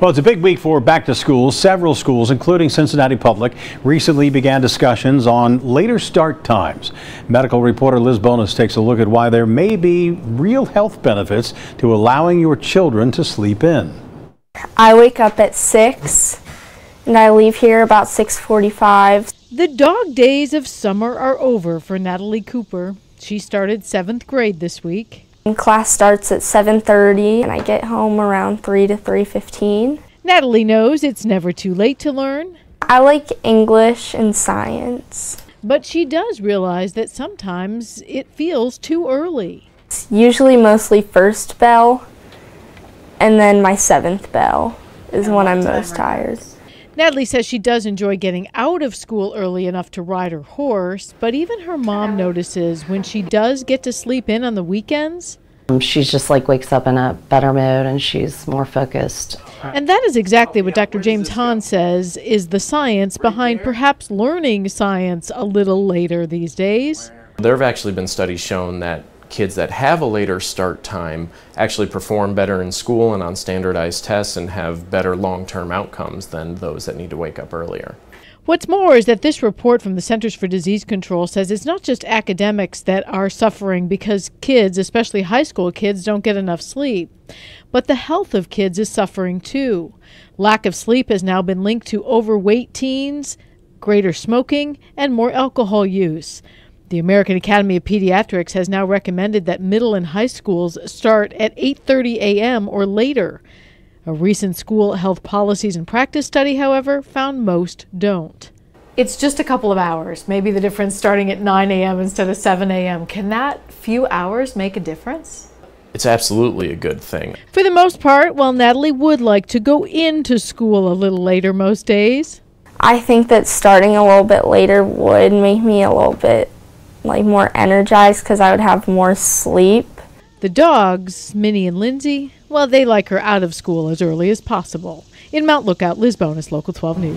Well, it's a big week for back to school. Several schools, including Cincinnati Public, recently began discussions on later start times. Medical reporter Liz Bonus takes a look at why there may be real health benefits to allowing your children to sleep in. I wake up at 6 and I leave here about 6:45. The dog days of summer are over for Natalie Cooper. She started 7th grade this week. Class starts at 7:30 and I get home around 3 to 3:15. Natalie knows it's never too late to learn. I like English and science. But she does realize that sometimes it feels too early. It's usually mostly first bell and then my 7th bell is when I'm most tired. Natalie says she does enjoy getting out of school early enough to ride her horse, but even her mom notices when she does get to sleep in on the weekends. She's just like wakes up in a better mood and she's more focused. And that is exactly what Dr. James Hahn says is the science behind perhaps learning science a little later these days. There have actually been studies shown that kids that have a later start time actually perform better in school and on standardized tests and have better long-term outcomes than those that need to wake up earlier. What's more is that this report from the Centers for Disease Control says it's not just academics that are suffering because kids, especially high school kids, don't get enough sleep, but the health of kids is suffering too. Lack of sleep has now been linked to overweight teens, greater smoking, and more alcohol use. The American Academy of Pediatrics has now recommended that middle and high schools start at 8:30 a.m. or later. A recent school health policies and practice study, however, found most don't. It's just a couple of hours, maybe the difference starting at 9 a.m. instead of 7 a.m. Can that few hours make a difference? It's absolutely a good thing. For the most part, while Natalie would like to go into school a little later most days, I think that starting a little bit later would make me a little bit more energized because I would have more sleep. the dogs, Minnie and Lindsay, well, they like her out of school as early as possible. In Mount Lookout, Liz Bonus, Local 12 News.